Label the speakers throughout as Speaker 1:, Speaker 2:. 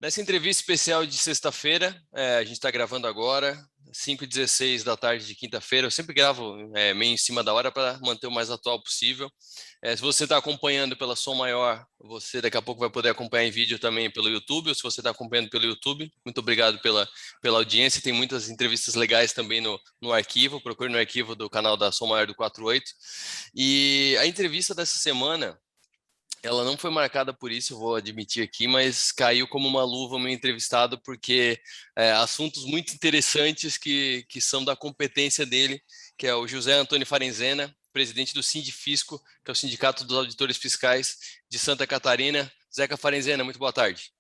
Speaker 1: Nessa entrevista especial de sexta-feira, a gente está gravando agora, 5h16 da tarde de quinta-feira. Eu sempre gravo meio em cima da hora para manter o mais atual possível. Se você está acompanhando pela Som Maior, você daqui a pouco vai poder acompanhar em vídeo também pelo YouTube, ou se você está acompanhando pelo YouTube, muito obrigado pela audiência. Tem muitas entrevistas legais também no arquivo, procure no arquivo do canal da Som Maior do 48. E a entrevista dessa semana, ela não foi marcada por isso, eu vou admitir aqui, mas caiu como uma luva o meu entrevistado, porque assuntos muito interessantes que são da competência dele, que é o José Antônio Farenzena, presidente do Sindifisco, que é o Sindicato dos Auditores Fiscais de Santa Catarina. Zeca Farenzena, muito boa tarde.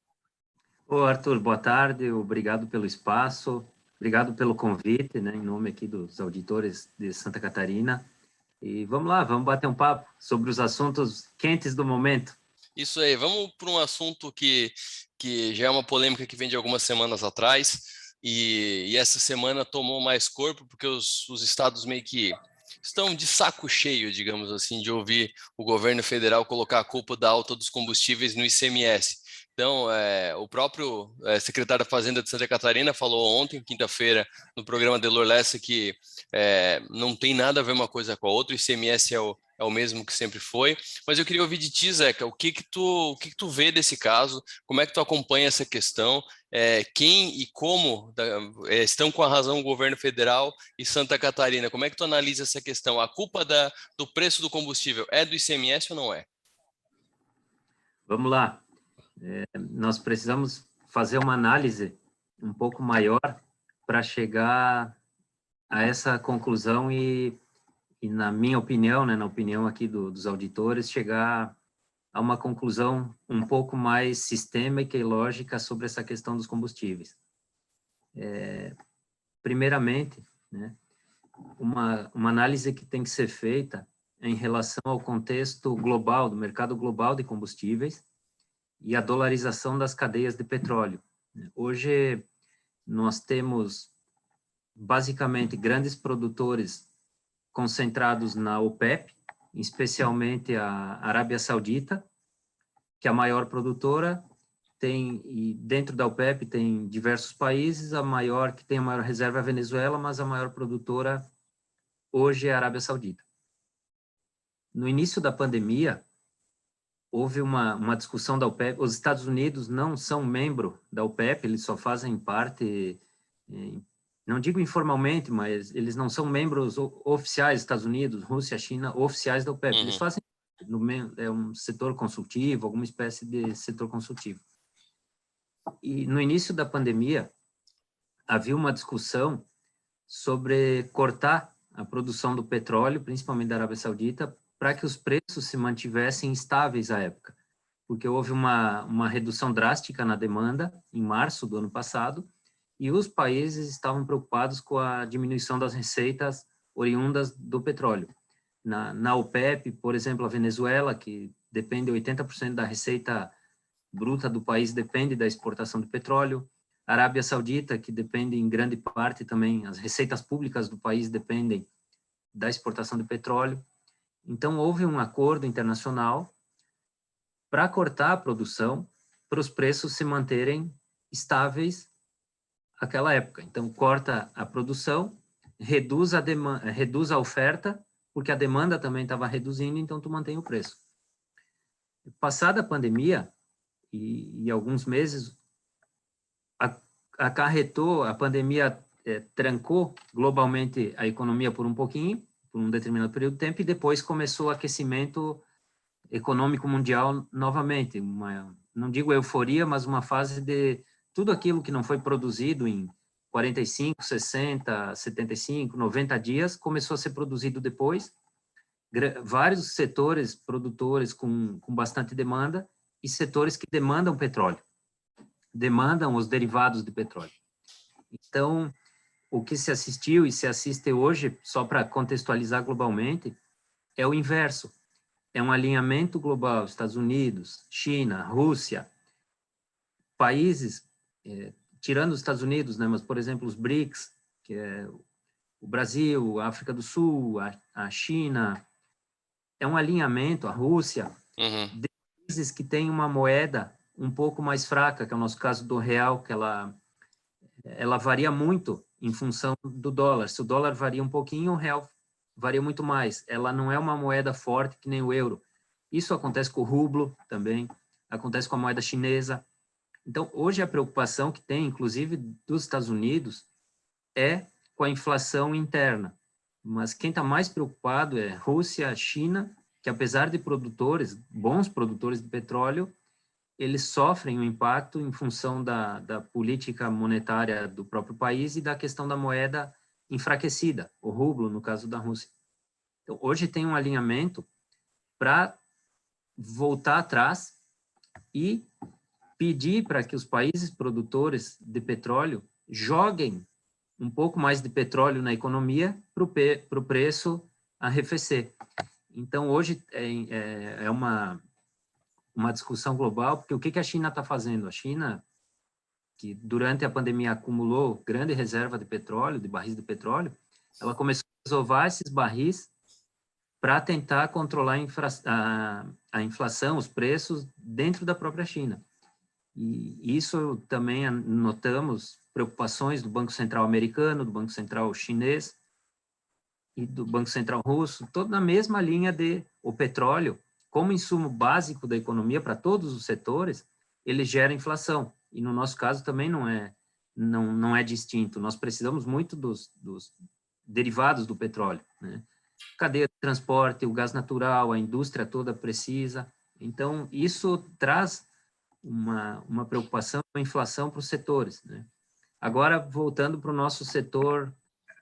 Speaker 2: Ô Arthur, boa tarde, obrigado pelo espaço, obrigado pelo convite, né, em nome aqui dos auditores de Santa Catarina. E vamos lá, vamos bater um papo sobre os assuntos quentes do momento.
Speaker 1: Isso aí, vamos para um assunto que já é uma polêmica que vem de algumas semanas atrás, e essa semana tomou mais corpo, porque os estados meio que estão de saco cheio, digamos assim, de ouvir o governo federal colocar a culpa da alta dos combustíveis no ICMS. Então, o próprio secretário da Fazenda de Santa Catarina falou ontem, quinta-feira, no programa Delor Lessa, que não tem nada a ver uma coisa com a outra, o ICMS é o mesmo que sempre foi. Mas eu queria ouvir de ti, Zeca, o que tu vê desse caso, como é que tu acompanha essa questão, quem e como estão com a razão o governo federal e Santa Catarina, como é que tu analisa essa questão? A culpa do preço do combustível é do ICMS ou não é?
Speaker 2: Vamos lá, nós precisamos fazer uma análise um pouco maior para chegar a essa conclusão e na minha opinião, né, na opinião aqui dos auditores, chegar a uma conclusão um pouco mais sistêmica e lógica sobre essa questão dos combustíveis. Primeiramente, né, uma análise que tem que ser feita em relação ao contexto global, do mercado global de combustíveis e a dolarização das cadeias de petróleo. Hoje, nós temos, basicamente, grandes produtores concentrados na OPEP, especialmente a Arábia Saudita, que é a maior produtora, e dentro da OPEP tem diversos países, que tem a maior reserva é a Venezuela, mas a maior produtora hoje é a Arábia Saudita. No início da pandemia, houve uma discussão da OPEP, os Estados Unidos não são membro da OPEP, eles só fazem parte, não digo informalmente, mas eles não são membros oficiais, Estados Unidos, Rússia, China, oficiais da OPEP. Eles fazem um setor consultivo, alguma espécie de setor consultivo. E no início da pandemia, havia uma discussão sobre cortar a produção do petróleo, principalmente da Arábia Saudita, para que os preços se mantivessem estáveis à época, porque houve uma redução drástica na demanda em março do ano passado, e os países estavam preocupados com a diminuição das receitas oriundas do petróleo. Na OPEP, por exemplo, a Venezuela, que depende 80% da receita bruta do país, depende da exportação de petróleo. A Arábia Saudita, que depende em grande parte também, as receitas públicas do país dependem da exportação de petróleo. Então, houve um acordo internacional para cortar a produção, para os preços se manterem estáveis naquela época. Então, corta a produção, reduz a oferta, porque a demanda também estava reduzindo, então tu mantém o preço. Passada a pandemia, e alguns meses, acarretou, a pandemia trancou globalmente a economia por um pouquinho, por um determinado período de tempo, e depois começou o aquecimento econômico mundial novamente, não digo euforia, mas uma fase de tudo aquilo que não foi produzido em 45, 60, 75, 90 dias, começou a ser produzido depois, vários setores produtores com bastante demanda e setores que demandam petróleo, demandam os derivados de petróleo. Então, o que se assistiu e se assiste hoje, só para contextualizar globalmente, é o inverso. É um alinhamento global, Estados Unidos, China, Rússia, países, tirando os Estados Unidos, né, mas, por exemplo, os BRICS, que é o Brasil, a África do Sul, a China, é um alinhamento, a Rússia, de países que têm uma moeda um pouco mais fraca, que é o nosso caso do real, que ela varia muito em função do dólar. Se o dólar varia um pouquinho, o real varia muito mais. Ela não é uma moeda forte que nem o euro. Isso acontece com o rublo também, acontece com a moeda chinesa. Então, hoje a preocupação que tem, inclusive dos Estados Unidos, é com a inflação interna. Mas quem está mais preocupado é Rússia, China, que apesar de produtores, bons produtores de petróleo, eles sofrem o impacto em função da política monetária do próprio país e da questão da moeda enfraquecida, o rublo, no caso da Rússia. Então, hoje tem um alinhamento para voltar atrás e pedir para que os países produtores de petróleo joguem um pouco mais de petróleo na economia para o preço arrefecer. Então, hoje é uma discussão global, porque o que a China está fazendo? A China, que durante a pandemia acumulou grande reserva de petróleo, de barris de petróleo, ela começou a desovar esses barris para tentar controlar a inflação, os preços dentro da própria China. E isso também notamos preocupações do Banco Central americano, do Banco Central chinês e do Banco Central russo, toda na mesma linha de o petróleo, como insumo básico da economia para todos os setores, ele gera inflação. E no nosso caso também não é distinto. Nós precisamos muito dos derivados do petróleo, né? Cadeia de transporte, o gás natural, a indústria toda precisa. Então, isso traz uma preocupação com a inflação para os setores, né? Agora, voltando para o nosso setor,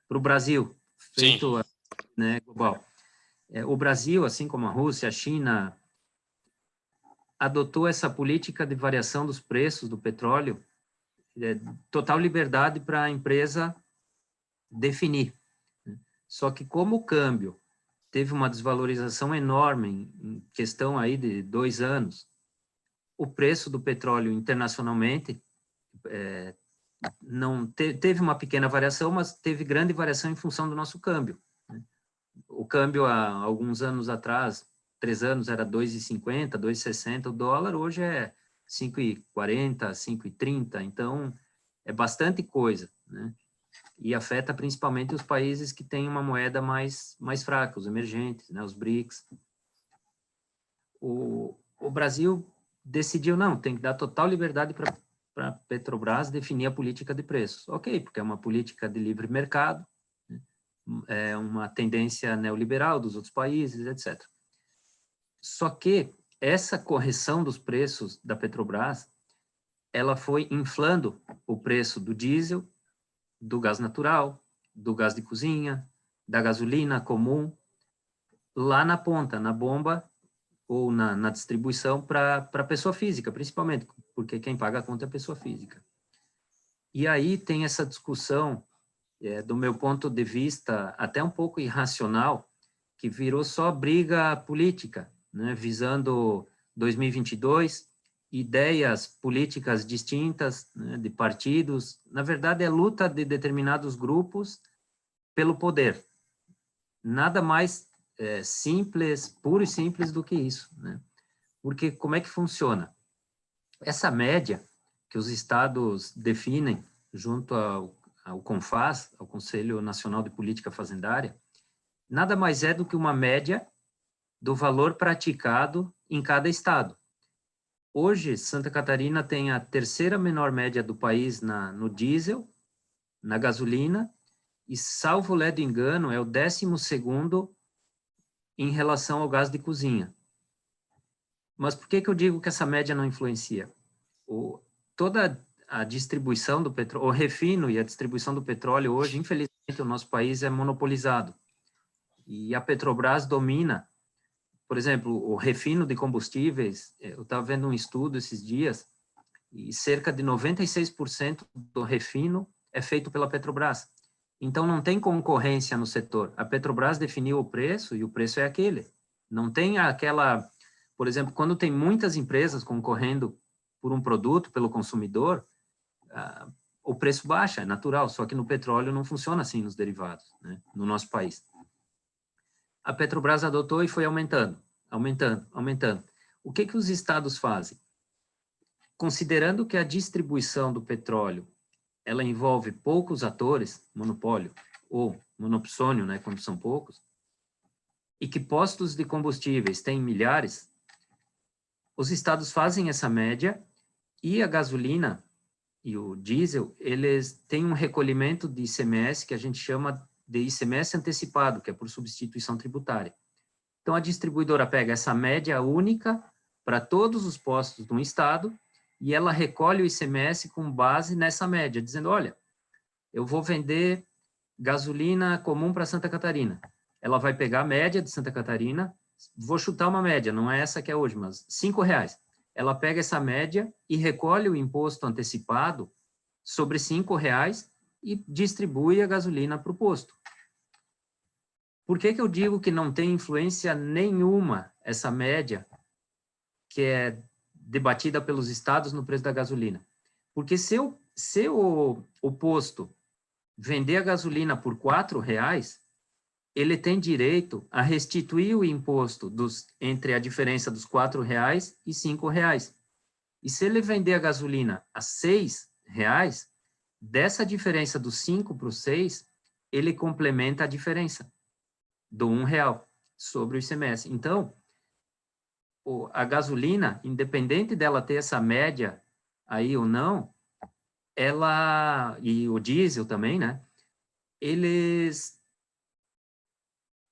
Speaker 2: para o Brasil, feito, né, global. O Brasil, assim como a Rússia, a China, adotou essa política de variação dos preços do petróleo, total liberdade para a empresa definir. Só que como o câmbio teve uma desvalorização enorme em questão aí de 2 anos, o preço do petróleo internacionalmente não teve uma pequena variação, mas teve grande variação em função do nosso câmbio, né? O câmbio há alguns anos atrás, 3 anos, era 2,50, 2,60 o dólar, hoje é 5,40, 5,30, então é bastante coisa, né? E afeta principalmente os países que têm uma moeda mais fraca, os emergentes, né, os BRICS. O Brasil decidiu, não, tem que dar total liberdade para a Petrobras definir a política de preços. Ok, porque é uma política de livre mercado, né, é uma tendência neoliberal dos outros países, etc. Só que essa correção dos preços da Petrobras, ela foi inflando o preço do diesel, do gás natural, do gás de cozinha, da gasolina comum, lá na ponta, na bomba ou na distribuição para a pessoa física, principalmente, porque quem paga a conta é a pessoa física. E aí tem essa discussão, do meu ponto de vista, até um pouco irracional, que virou só briga política, né, visando 2022, ideias políticas distintas, né, de partidos. Na verdade, é luta de determinados grupos pelo poder. Nada mais simples, puro e simples do que isso, né? Porque como é que funciona? Essa média que os estados definem junto ao CONFAZ, ao Conselho Nacional de Política Fazendária, nada mais é do que uma média do valor praticado em cada estado. Hoje, Santa Catarina tem a terceira menor média do país no diesel, na gasolina, e, salvo ledo engano, é o 12º em relação ao gás de cozinha. Mas por que eu digo que essa média não influencia? Toda a distribuição do petróleo, o refino e a distribuição do petróleo hoje, infelizmente, o nosso país é monopolizado. E a Petrobras domina, por exemplo, o refino de combustíveis. Eu estava vendo um estudo esses dias, e cerca de 96% do refino é feito pela Petrobras. Então, não tem concorrência no setor. A Petrobras definiu o preço, e o preço é aquele. Não tem aquela... Por exemplo, quando tem muitas empresas concorrendo por um produto, pelo consumidor, o preço baixa, é natural, só que no petróleo não funciona assim nos derivados, né, no nosso país. A Petrobras adotou e foi aumentando. O que os estados fazem? considerando que a distribuição do petróleo ela envolve poucos atores, monopólio ou monopsônio, né, quando são poucos, e que postos de combustíveis têm milhares, os estados fazem essa média e a gasolina e o diesel, eles têm um recolhimento de ICMS que a gente chama de ICMS antecipado, que é por substituição tributária. Então, a distribuidora pega essa média única para todos os postos de um estado e ela recolhe o ICMS com base nessa média, dizendo, olha, eu vou vender gasolina comum para Santa Catarina. Ela vai pegar a média de Santa Catarina, vou chutar uma média, não é essa que é hoje, mas R$5. Ela pega essa média e recolhe o imposto antecipado sobre R$5 e distribui a gasolina para o posto. Por que eu digo que não tem influência nenhuma essa média que é debatida pelos estados no preço da gasolina? Porque se o posto vender a gasolina por R$4, ele tem direito a restituir o imposto entre a diferença dos R$4 e R$5. E se ele vender a gasolina a R$6, dessa diferença do 5 para o 6, ele complementa a diferença do R$1 sobre o ICMS. Então, a gasolina, independente dela ter essa média aí ou não, e o diesel também, né? Eles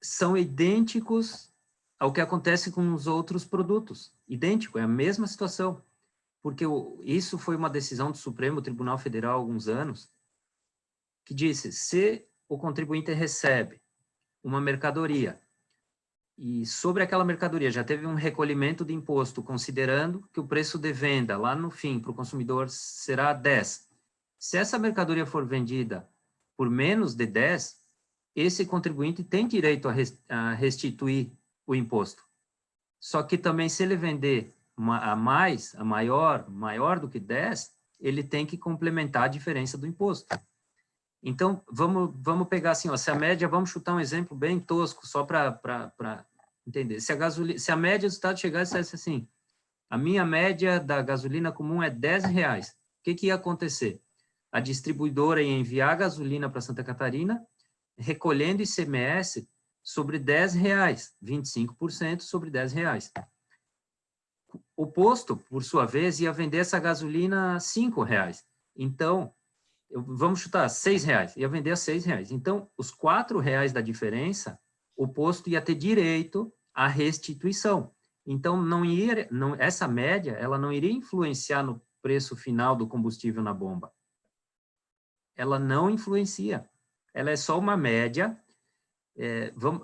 Speaker 2: são idênticos ao que acontece com os outros produtos. Idêntico, é a mesma situação. Porque isso foi uma decisão do Supremo Tribunal Federal há alguns anos, que disse, se o contribuinte recebe uma mercadoria e sobre aquela mercadoria já teve um recolhimento de imposto, considerando que o preço de venda lá no fim para o consumidor será 10. Se essa mercadoria for vendida por menos de 10, esse contribuinte tem direito a restituir o imposto. Só que também se ele vender maior do que 10, ele tem que complementar a diferença do imposto. Então, vamos pegar assim, ó, se a média, vamos chutar um exemplo bem tosco, só para entender. Se a média do estado chegasse e dissesse assim, a minha média da gasolina comum é R$10, o que ia acontecer? A distribuidora ia enviar a gasolina para Santa Catarina, recolhendo ICMS sobre R$10, 25% sobre R$10. O posto, por sua vez, ia vender essa gasolina a R$5. Então, vamos chutar, R$6, ia vender a R$6. Então, os R$4 da diferença, o posto ia ter direito à restituição. Então, essa média, ela não iria influenciar no preço final do combustível na bomba. Ela não influencia. Ela é só uma média.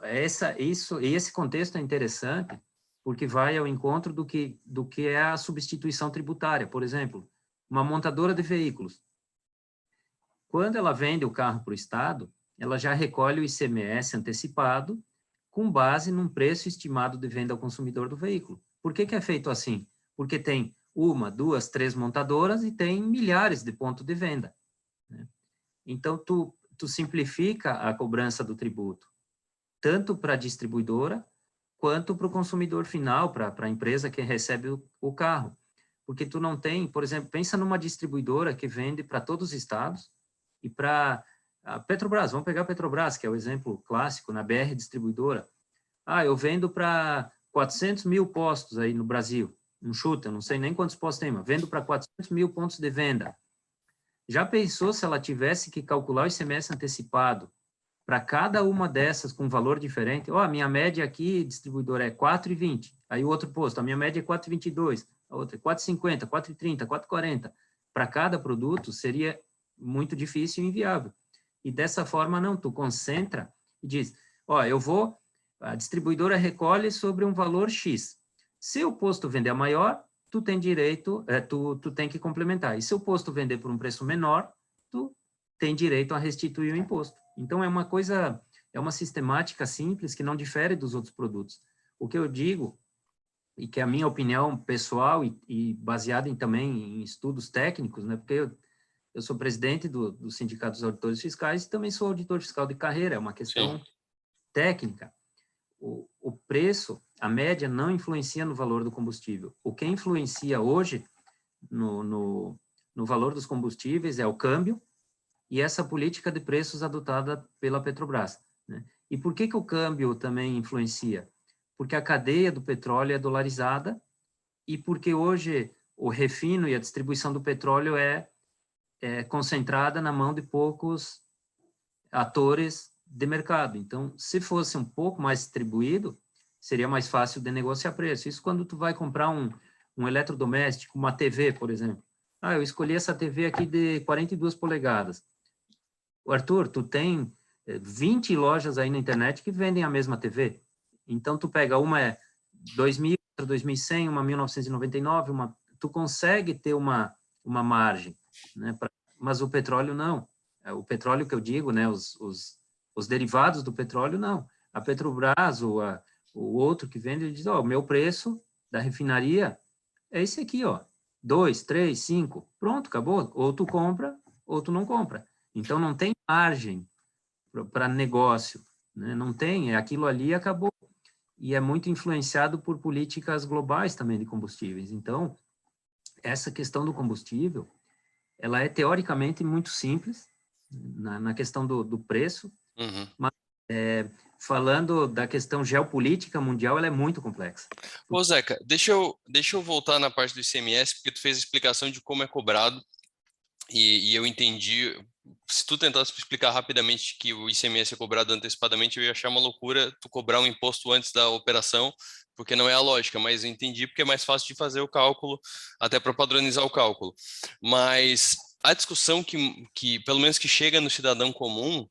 Speaker 2: Esse contexto é interessante, porque vai ao encontro do que é a substituição tributária. Por exemplo, uma montadora de veículos. Quando ela vende o carro para o Estado, ela já recolhe o ICMS antecipado com base num preço estimado de venda ao consumidor do veículo. Por que é feito assim? Porque tem 1, 2, 3 montadoras e tem milhares de pontos de venda, né? Então, tu simplifica a cobrança do tributo, tanto para a distribuidora, quanto para o consumidor final, para a empresa que recebe o carro. Porque tu não tem, por exemplo, pensa numa distribuidora que vende para todos os estados e para a Petrobras, vamos pegar a Petrobras, que é o exemplo clássico, na BR Distribuidora. Eu vendo para 400 mil postos aí no Brasil, um chute, eu não sei nem quantos postos tem, mas vendo para 400 mil pontos de venda. Já pensou se ela tivesse que calcular o ICMS antecipado para cada uma dessas com valor diferente? A minha média aqui, distribuidora, é 4,20. Aí o outro posto, a minha média é 4,22. A outra é 4,50, 4,30, 4,40. Para cada produto, seria muito difícil e inviável. E dessa forma, não. Tu concentra e diz, a distribuidora recolhe sobre um valor X. Se o posto vender a maior, tu tem direito, tu tem que complementar. E se o posto vender por um preço menor, tu tem direito a restituir o imposto. Então, é uma sistemática simples que não difere dos outros produtos. O que eu digo, e que é a minha opinião pessoal e baseada também em estudos técnicos, né? Porque eu sou presidente do Sindicato dos Auditores Fiscais e também sou auditor fiscal de carreira, é uma questão técnica. O preço, a média, não influencia no valor do combustível. O que influencia hoje no valor dos combustíveis é o câmbio e essa política de preços adotada pela Petrobras, né? E por que o câmbio também influencia? Porque a cadeia do petróleo é dolarizada e porque hoje o refino e a distribuição do petróleo é concentrada na mão de poucos atores de mercado. Então, se fosse um pouco mais distribuído, seria mais fácil de negociar preço. Isso quando tu vai comprar um eletrodoméstico, uma TV, por exemplo. Ah, eu escolhi essa TV aqui de 42 polegadas. Arthur, tu tem 20 lojas aí na internet que vendem a mesma TV. Então, tu pega uma 2000, outra 2100, uma 1999, tu consegue ter uma margem, né? Mas o petróleo não. O petróleo que eu digo, né? Os derivados do petróleo, não. A Petrobras ou o outro que vende, ele diz, o meu preço da refinaria é esse aqui, 2, 3, 5, pronto, acabou. Ou tu compra, ou tu não compra. Então, não tem margem para negócio, né? Não tem, aquilo ali acabou. E é muito influenciado por políticas globais também de combustíveis. Então, essa questão do combustível, ela é teoricamente muito simples, na questão do preço, mas falando da questão geopolítica mundial, ela é muito complexa.
Speaker 1: Ô, Zeca, deixa eu voltar na parte do ICMS, porque tu fez a explicação de como é cobrado, e eu entendi. Se tu tentasse explicar rapidamente que o ICMS é cobrado antecipadamente, eu ia achar uma loucura tu cobrar um imposto antes da operação, porque não é a lógica, mas eu entendi porque é mais fácil de fazer o cálculo, até para padronizar o cálculo. Mas a discussão que, pelo menos que chega no cidadão comum,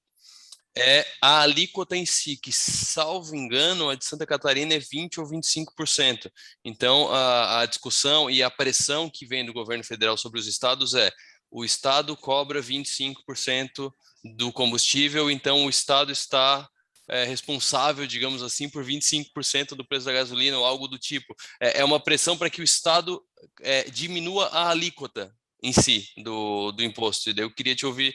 Speaker 1: é a alíquota em si, que, salvo engano, a de Santa Catarina é 20% ou 25%. Então, a discussão e a pressão que vem do governo federal sobre os estados é: o estado cobra 25% do combustível, então o estado está responsável, digamos assim, por 25% do preço da gasolina ou algo do tipo. É uma pressão para que o estado diminua a alíquota em si do imposto. Eu queria te ouvir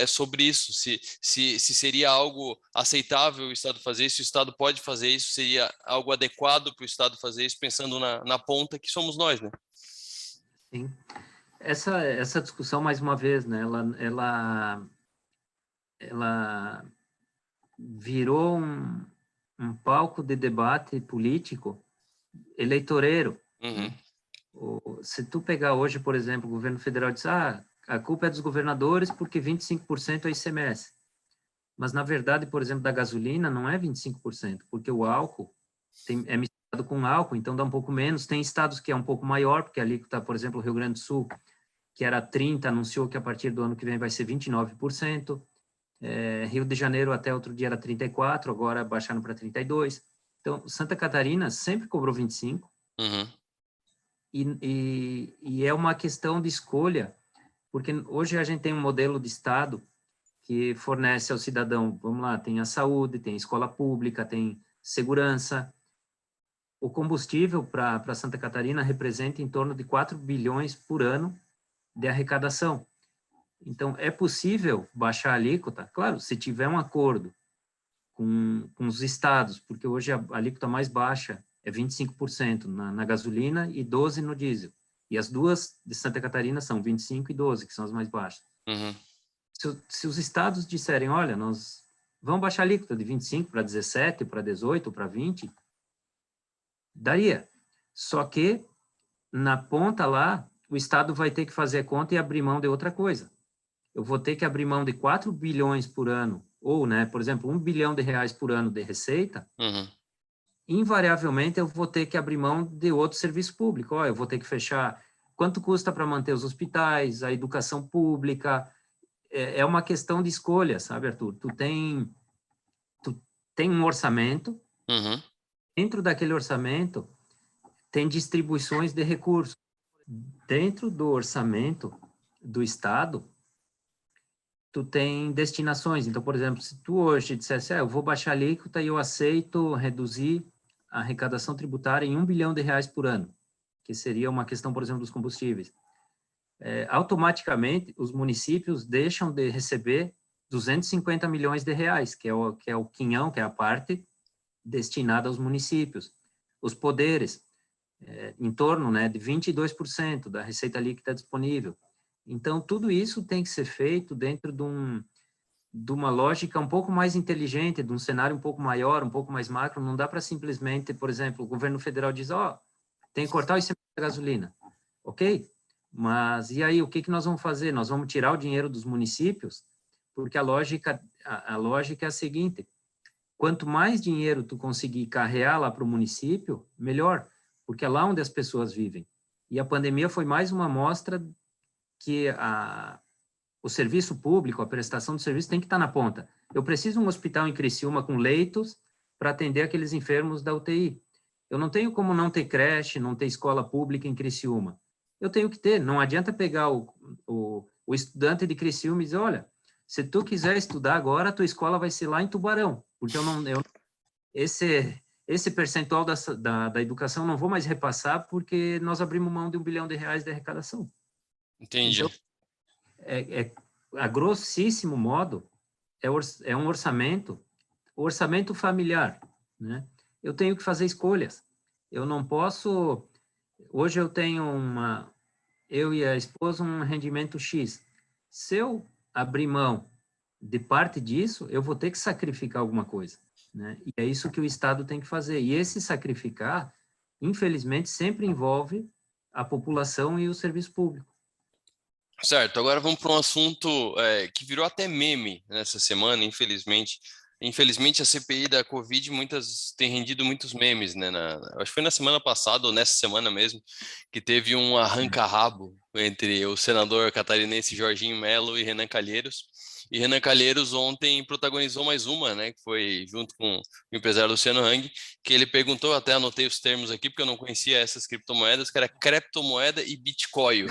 Speaker 1: sobre isso, se seria algo aceitável o Estado fazer isso, se o Estado pode fazer isso, seria algo adequado para o Estado fazer isso, pensando na ponta que somos nós, né?
Speaker 2: Sim. Essa discussão, mais uma vez, né, ela virou um palco de debate político eleitoreiro, né? Se tu pegar hoje, por exemplo, o governo federal diz, a culpa é dos governadores porque 25% é ICMS. Mas, na verdade, por exemplo, da gasolina não é 25%, porque o álcool é misturado com álcool, então dá um pouco menos. Tem estados que é um pouco maior, porque ali está, por exemplo, o Rio Grande do Sul, que era 30%, anunciou que a partir do ano que vem vai ser 29%. Rio de Janeiro até outro dia era 34%, agora baixaram para 32%. Então, Santa Catarina sempre cobrou 25%. E é uma questão de escolha, porque hoje a gente tem um modelo de Estado que fornece ao cidadão, vamos lá, tem a saúde, tem escola pública, tem segurança. O combustível para Santa Catarina representa em torno de 4 bilhões por ano de arrecadação. Então, é possível baixar a alíquota? Claro, se tiver um acordo com os estados, porque hoje a alíquota mais baixa é 25% na gasolina e 12% no diesel. E as duas de Santa Catarina são 25% e 12%, que são as mais baixas. Se os estados disserem, olha, nós vamos baixar a alíquota de 25% para 17%, para 18%, para 20%, daria. Só que, na ponta lá, o estado vai ter que fazer conta e abrir mão de outra coisa. Eu vou ter que abrir mão de 4 bilhões por ano, ou, né, por exemplo, 1 bilhão de reais por ano de receita, invariavelmente eu vou ter que abrir mão de outro serviço público. Eu vou ter que fechar. Quanto custa para manter os hospitais, a educação pública? É uma questão de escolha, sabe, Arthur? Tu tem um orçamento, dentro daquele orçamento tem distribuições de recursos. Dentro do orçamento do Estado, tu tem destinações. Então, por exemplo, se tu hoje dissesse, eu vou baixar a alíquota e eu aceito reduzir a arrecadação tributária em 1 bilhão de reais por ano, que seria uma questão, por exemplo, dos combustíveis. Automaticamente, os municípios deixam de receber 250 milhões de reais, que é o quinhão, que é a parte destinada aos municípios. Os poderes, em torno, né, de 22% da receita líquida disponível. Então, tudo isso tem que ser feito dentro de uma lógica um pouco mais inteligente, de um cenário um pouco maior, um pouco mais macro. Não dá para simplesmente, por exemplo, o governo federal diz, tem que cortar o ICMS da gasolina. Ok? Mas e aí, o que nós vamos fazer? Nós vamos tirar o dinheiro dos municípios? Porque a lógica é a seguinte, quanto mais dinheiro tu conseguir carrear lá para o município, melhor, porque é lá onde as pessoas vivem. E a pandemia foi mais uma amostra que o serviço público, a prestação de serviço tem que estar na ponta. Eu preciso de um hospital em Criciúma com leitos para atender aqueles enfermos da UTI. Eu não tenho como não ter creche, não ter escola pública em Criciúma. Eu tenho que ter. Não adianta pegar o estudante de Criciúma e dizer, olha, se tu quiser estudar agora, a tua escola vai ser lá em Tubarão, porque esse percentual da educação não vou mais repassar porque nós abrimos mão de R$1 bilhão de arrecadação.
Speaker 1: Entendi.
Speaker 2: Então, a grossíssimo modo, é um orçamento familiar, né? Eu tenho que fazer escolhas. Eu não posso... Hoje eu e a esposa, um rendimento X. Se eu abrir mão de parte disso, eu vou ter que sacrificar alguma coisa, né? E é isso que o Estado tem que fazer. E esse sacrificar, infelizmente, sempre envolve a população e o serviço público.
Speaker 1: Certo, agora vamos para um assunto que virou até meme nessa semana, infelizmente. Infelizmente, a CPI da Covid tem rendido muitos memes, né? Acho que foi na semana passada, ou nessa semana mesmo, que teve um arranca-rabo entre o senador catarinense Jorginho Melo e Renan Calheiros. E Renan Calheiros ontem protagonizou mais uma, né? Que foi junto com o empresário Luciano Hang, que ele perguntou, até anotei os termos aqui, porque eu não conhecia essas criptomoedas, que era criptomoeda e Bitcoin.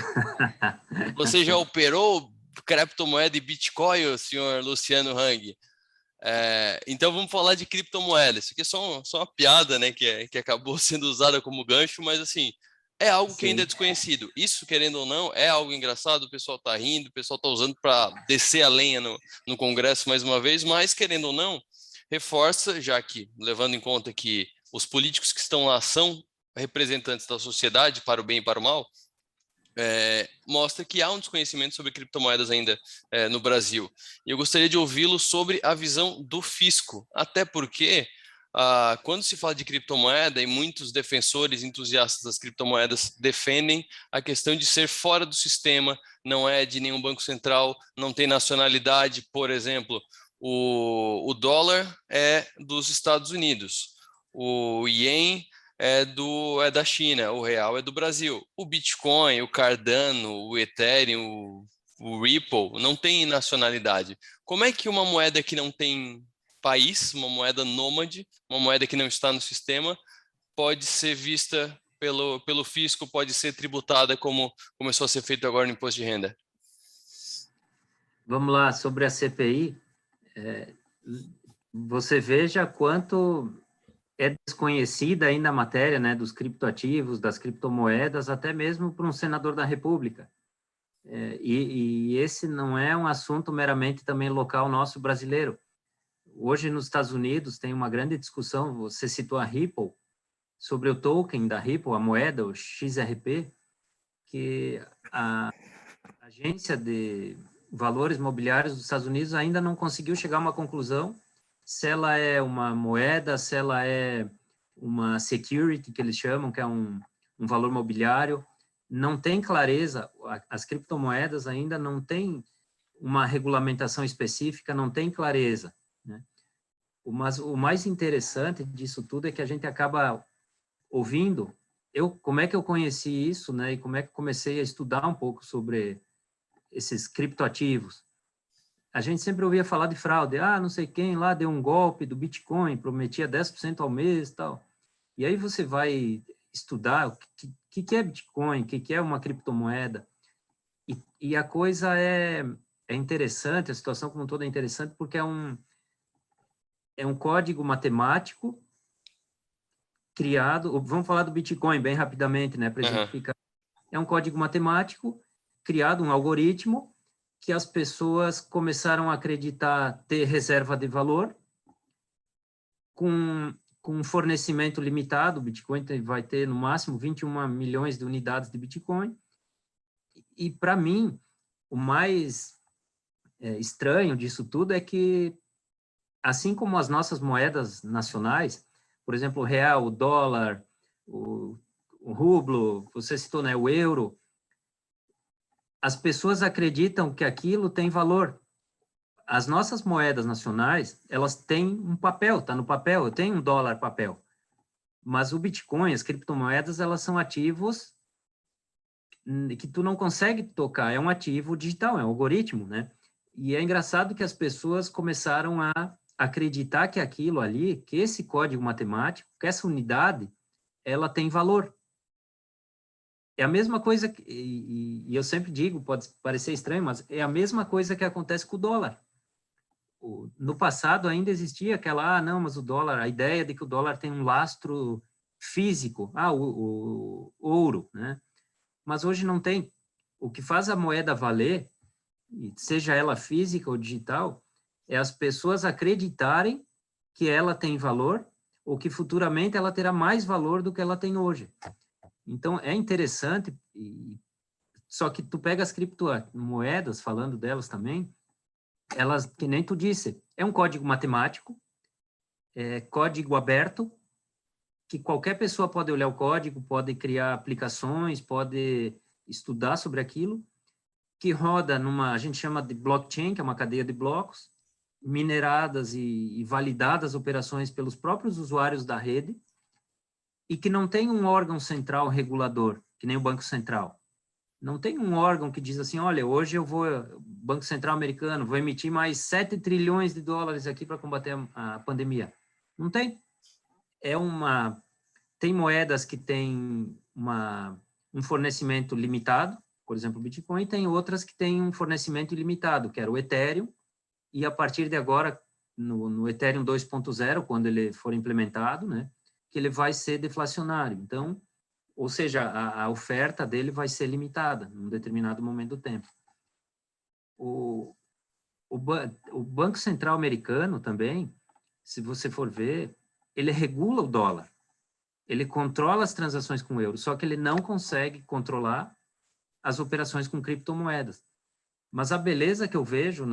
Speaker 1: Você já operou criptomoeda e Bitcoin, senhor Luciano Hang? Então vamos falar de criptomoedas. Isso aqui é só uma piada, né, que acabou sendo usada como gancho, mas assim, é algo que ainda é desconhecido. Isso, querendo ou não, é algo engraçado, o pessoal tá rindo, o pessoal tá usando para descer a lenha no Congresso mais uma vez, mas querendo ou não, reforça, já que, levando em conta que os políticos que estão lá são representantes da sociedade, para o bem e para o mal, mostra que há um desconhecimento sobre criptomoedas ainda no Brasil. E eu gostaria de ouvi-lo sobre a visão do fisco, até porque quando se fala de criptomoeda, e muitos defensores, entusiastas das criptomoedas defendem a questão de ser fora do sistema, não é de nenhum banco central, não tem nacionalidade, por exemplo, o dólar é dos Estados Unidos, o ien é da China, o real é do Brasil. O Bitcoin, o Cardano, o Ethereum, o Ripple não tem nacionalidade. Como é que uma moeda que não tem país, uma moeda nômade, uma moeda que não está no sistema, pode ser vista pelo fisco, pode ser tributada como começou a ser feito agora no imposto de renda?
Speaker 2: Vamos lá, sobre a CPI, você veja quanto é desconhecida ainda a matéria, né, dos criptoativos, das criptomoedas, até mesmo para um senador da República. E esse não é um assunto meramente também local nosso brasileiro. Hoje, nos Estados Unidos, tem uma grande discussão, você citou a Ripple, sobre o token da Ripple, a moeda, o XRP, que a agência de valores mobiliários dos Estados Unidos ainda não conseguiu chegar a uma conclusão se ela é uma moeda, se ela é uma security, que eles chamam, que é um valor mobiliário. Não tem clareza, as criptomoedas ainda não têm uma regulamentação específica, não tem clareza, né? Mas o mais interessante disso tudo é que a gente acaba ouvindo, como é que eu conheci isso, né, e como é que comecei a estudar um pouco sobre esses criptoativos. A gente sempre ouvia falar de fraude. Não sei quem lá deu um golpe do Bitcoin, prometia 10% ao mês e tal. E aí você vai estudar o que é Bitcoin, o que é uma criptomoeda. E a coisa é interessante, a situação como um todo é interessante, porque é um código matemático criado. Vamos falar do Bitcoin bem rapidamente, né, para exemplificar. É um código matemático criado, um algoritmo, que as pessoas começaram a acreditar ter reserva de valor, com com um fornecimento limitado. O Bitcoin vai ter, no máximo, 21 milhões de unidades de Bitcoin. E, para mim, o mais estranho disso tudo é que, assim como as nossas moedas nacionais, por exemplo, o real, o dólar, o rublo, você citou, né, o euro, as pessoas acreditam que aquilo tem valor. As nossas moedas nacionais, elas têm um papel, está no papel, eu tenho um dólar papel. Mas o Bitcoin, as criptomoedas, elas são ativos que tu não consegue tocar, é um ativo digital, é um algoritmo, né? E é engraçado que as pessoas começaram a acreditar que aquilo ali, que esse código matemático, que essa unidade, ela tem valor. É a mesma coisa, e eu sempre digo, pode parecer estranho, mas é a mesma coisa que acontece com o dólar. No passado ainda existia aquela, não, mas o dólar, a ideia de que o dólar tem um lastro físico, o ouro, né? Mas hoje não tem. O que faz a moeda valer, seja ela física ou digital, é as pessoas acreditarem que ela tem valor ou que futuramente ela terá mais valor do que ela tem hoje. Então, é interessante, só que tu pega as criptomoedas, falando delas também, elas, que nem tu disse, é um código matemático, é código aberto, que qualquer pessoa pode olhar o código, pode criar aplicações, pode estudar sobre aquilo, que roda a gente chama de blockchain, que é uma cadeia de blocos, mineradas e validadas operações pelos próprios usuários da rede, e que não tem um órgão central regulador, que nem o Banco Central. Não tem um órgão que diz assim, olha, hoje Banco Central americano, vou emitir mais 7 trilhões de dólares aqui para combater a pandemia. Não tem. Tem moedas que têm um fornecimento limitado, por exemplo, o Bitcoin, e tem outras que têm um fornecimento ilimitado, que era o Ethereum, e a partir de agora, no Ethereum 2.0, quando ele for implementado, né, que ele vai ser deflacionário. Então, ou seja, a oferta dele vai ser limitada num determinado momento do tempo. O Banco Central americano também, se você for ver, ele regula o dólar. Ele controla as transações com euro, só que ele não consegue controlar as operações com criptomoedas. Mas a beleza que eu vejo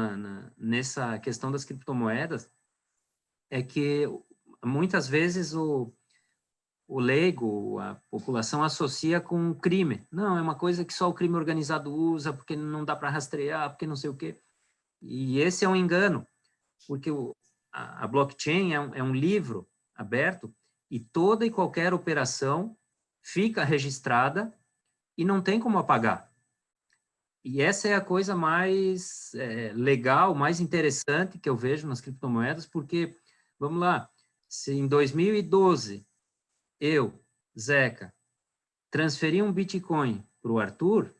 Speaker 2: nessa questão das criptomoedas é que muitas vezes o leigo, a população associa com crime. Não, é uma coisa que só o crime organizado usa, porque não dá para rastrear, porque não sei o quê. E esse é um engano, porque a blockchain é um livro aberto e toda e qualquer operação fica registrada e não tem como apagar. E essa é a coisa mais legal, mais interessante que eu vejo nas criptomoedas, porque, vamos lá, se em 2012 eu, Zeca, transferi um Bitcoin para o Arthur,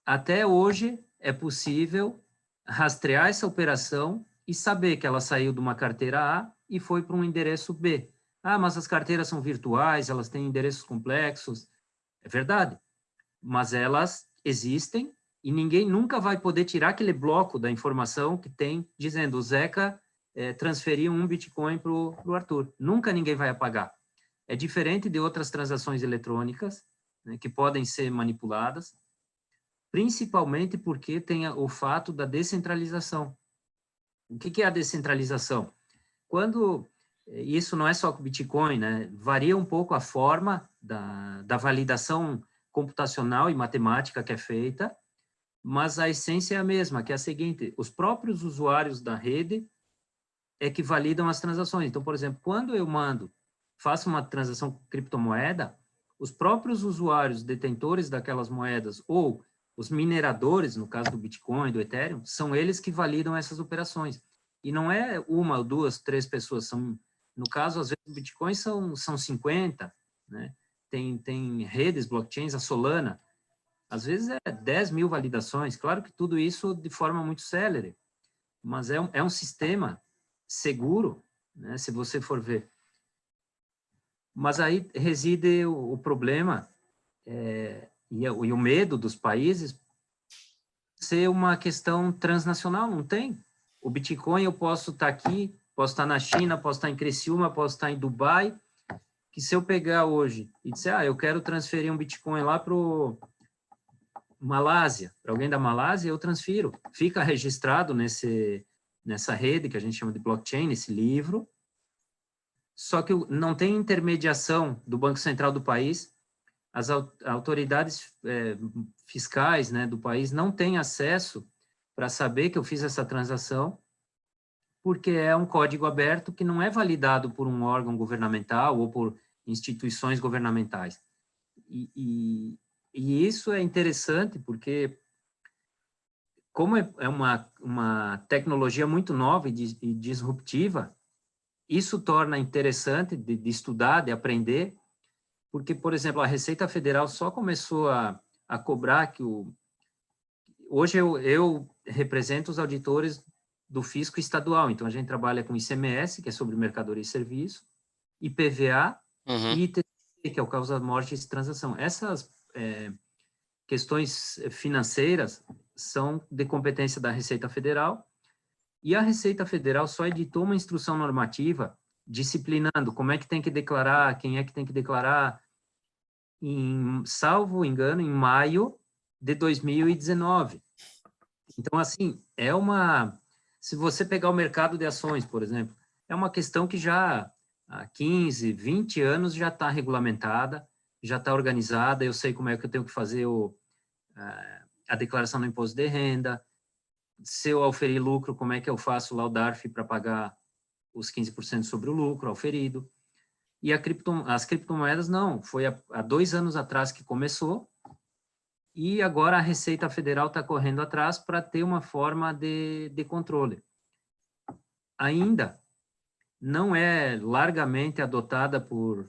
Speaker 2: até hoje é possível rastrear essa operação e saber que ela saiu de uma carteira A e foi para um endereço B. Ah, mas as carteiras são virtuais, elas têm endereços complexos. É verdade, mas elas existem e ninguém nunca vai poder tirar aquele bloco da informação que tem dizendo o Zeca transferiu um Bitcoin para o Arthur. Nunca ninguém vai apagar. É diferente de outras transações eletrônicas, né, que podem ser manipuladas, principalmente porque tem o fato da descentralização. O que é a descentralização? Quando isso não é só com o Bitcoin, né? Varia um pouco a forma da validação computacional e matemática que é feita, mas a essência é a mesma, que é a seguinte: os próprios usuários da rede é que validam as transações. Então, por exemplo, quando eu faço uma transação com criptomoeda, os próprios usuários detentores daquelas moedas ou os mineradores, no caso do Bitcoin, do Ethereum, são eles que validam essas operações. E não é uma, duas, três pessoas, no caso, às vezes, o Bitcoin são 50, né? Tem redes, blockchains, a Solana, às vezes é 10 mil validações. Claro que tudo isso de forma muito célere, mas é um sistema seguro, né, se você for ver. Mas aí reside o problema e o medo dos países ser uma questão transnacional, não tem. O Bitcoin eu posso estar aqui, posso estar na China, posso estar em Criciúma, posso estar em Dubai, que se eu pegar hoje e disser, eu quero transferir um Bitcoin lá para o Malásia, para alguém da Malásia, eu transfiro. Fica registrado nessa rede que a gente chama de blockchain, nesse livro, só que não tem intermediação do Banco Central do país, as autoridades fiscais, né, do país não têm acesso para saber que eu fiz essa transação, porque é um código aberto que não é validado por um órgão governamental ou por instituições governamentais. E isso é interessante porque, como é uma tecnologia muito nova e disruptiva, isso torna interessante de estudar, de aprender, porque, por exemplo, a Receita Federal só começou a cobrar que hoje eu represento os auditores do fisco estadual, então a gente trabalha com ICMS, que é sobre mercadoria e serviço, IPVA e ITC, que é o causa morte e transação. Essas questões financeiras são de competência da Receita Federal, e a Receita Federal só editou uma instrução normativa disciplinando como é que tem que declarar, quem é que tem que declarar, salvo engano, em maio de 2019. Então, assim, se você pegar o mercado de ações, por exemplo, é uma questão que já há 15, 20 anos já está regulamentada, já está organizada, eu sei como é que eu tenho que fazer a declaração do imposto de renda, se eu auferir lucro, como é que eu faço lá o DARF para pagar os 15% sobre o lucro auferido. E as criptomoedas não, foi há 2 anos atrás que começou, e agora a Receita Federal está correndo atrás para ter uma forma de controle. Ainda não é largamente adotada por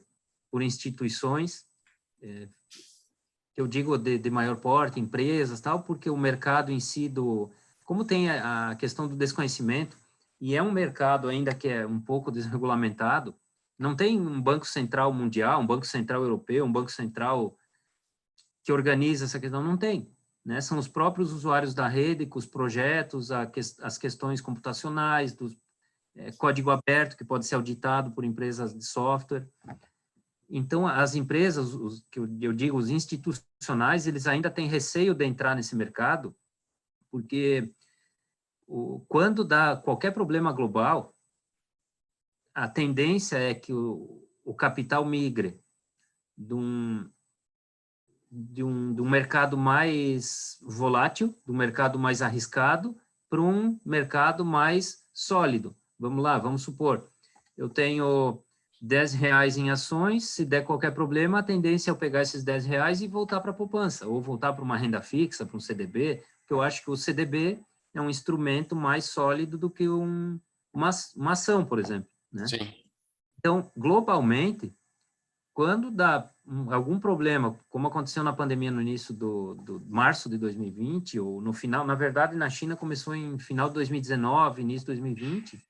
Speaker 2: instituições, que eu digo de maior porte, empresas, tal, porque o mercado em si, como tem a questão do desconhecimento, e é um mercado ainda que é um pouco desregulamentado, não tem um banco central mundial, um banco central europeu, um banco central que organiza essa questão, não tem. Né? São os próprios usuários da rede, com os projetos, as questões computacionais, do código aberto, que pode ser auditado por empresas de software. Então, as empresas, que eu digo, os institucionais, eles ainda têm receio de entrar nesse mercado, porque quando dá qualquer problema global, a tendência é que o capital migre de um mercado mais volátil, de um mercado mais arriscado, para um mercado mais sólido. Vamos lá, vamos supor, eu tenho R$10 em ações, se der qualquer problema, a tendência é eu pegar esses R$10 e voltar para a poupança, ou voltar para uma renda fixa, para um CDB, porque eu acho que o CDB é um instrumento mais sólido do que uma ação, por exemplo. Né?
Speaker 1: Sim.
Speaker 2: Então, globalmente, quando dá algum problema, como aconteceu na pandemia no início do março de 2020, ou no final, na verdade, na China começou em final de 2019, início de 2020,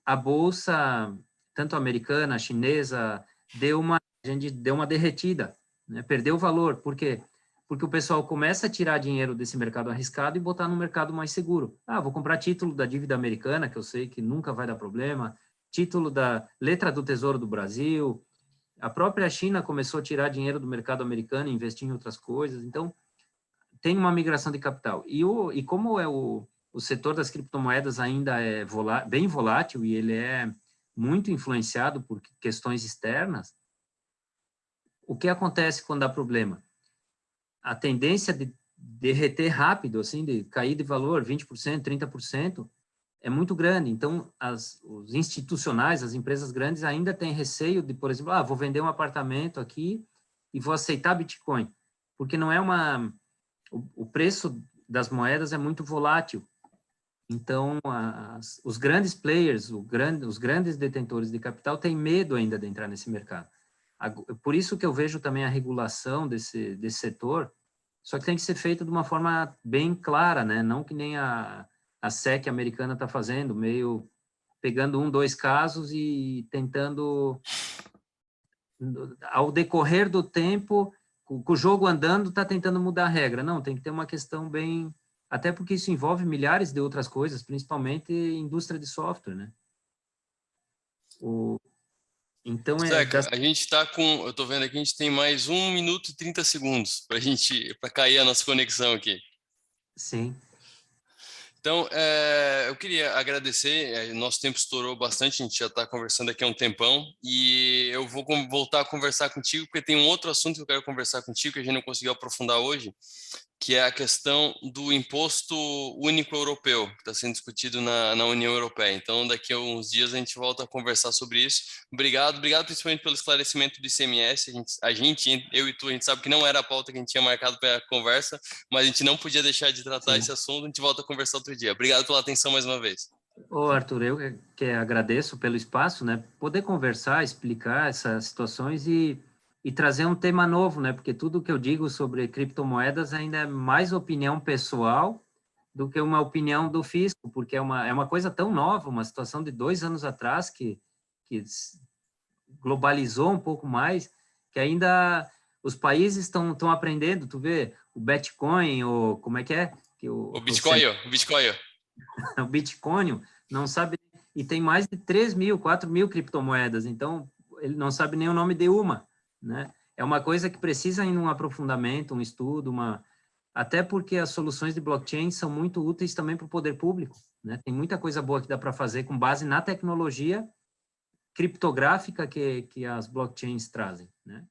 Speaker 2: a bolsa, tanto americana, chinesa, a gente deu uma derretida, né? Perdeu o valor. Por quê? Porque o pessoal começa a tirar dinheiro desse mercado arriscado e botar no mercado mais seguro. Vou comprar título da dívida americana, que eu sei que nunca vai dar problema, título da letra do Tesouro do Brasil. A própria China começou a tirar dinheiro do mercado americano e investir em outras coisas. Então, tem uma migração de capital. E como o setor das criptomoedas ainda é bem volátil e ele é muito influenciado por questões externas, o que acontece quando dá problema? A tendência de derreter rápido, assim, de cair de valor 20%, 30%, é muito grande. Então, os institucionais, as empresas grandes ainda têm receio de, por exemplo, vou vender um apartamento aqui e vou aceitar Bitcoin, porque não é o preço das moedas é muito volátil. Então, os grandes players, os grandes detentores de capital têm medo ainda de entrar nesse mercado. Por isso que eu vejo também a regulação desse setor, só que tem que ser feita de uma forma bem clara, né? Não que nem a SEC americana está fazendo, meio pegando 2 casos e tentando, ao decorrer do tempo, com o jogo andando, está tentando mudar a regra. Não, tem que ter uma questão bem... Até porque isso envolve milhares de outras coisas, principalmente indústria de software, né? Então,
Speaker 1: Zeca, a gente está com, eu estou vendo aqui, a gente tem mais 1 minuto e 30 segundos para cair a nossa conexão aqui.
Speaker 2: sim.
Speaker 1: Então, eu queria agradecer, nosso tempo estourou bastante, a gente já está conversando aqui há um tempão, e eu vou voltar a conversar contigo, porque tem um outro assunto que eu quero conversar contigo, que a gente não conseguiu aprofundar hoje, que é a questão do imposto único europeu, que está sendo discutido na União Europeia. Então, daqui a uns dias a gente volta a conversar sobre isso. Obrigado principalmente pelo esclarecimento do ICMS. Eu e tu, a gente sabe que não era a pauta que a gente tinha marcado para a conversa, mas a gente não podia deixar de tratar
Speaker 2: Sim.
Speaker 1: esse assunto. A gente volta a conversar outro dia. Obrigado pela atenção mais uma vez.
Speaker 2: Ô, Arthur, eu que agradeço pelo espaço, né? Poder conversar, explicar essas situações e trazer um tema novo, né? Porque tudo que eu digo sobre criptomoedas ainda é mais opinião pessoal do que uma opinião do fisco, porque é uma coisa tão nova, uma situação de 2 anos atrás que globalizou um pouco mais, que ainda os países estão aprendendo. Tu vê o Bitcoin, ou como é que é? Que
Speaker 1: O Bitcoin.
Speaker 2: o Bitcoin não sabe, e tem mais de 3.000, 4.000 criptomoedas, então ele não sabe nem o nome de uma, né? É uma coisa que precisa ainda um aprofundamento, um estudo, até porque as soluções de blockchain são muito úteis também para o poder público, né? Tem muita coisa boa que dá para fazer com base na tecnologia criptográfica que as blockchains trazem, né?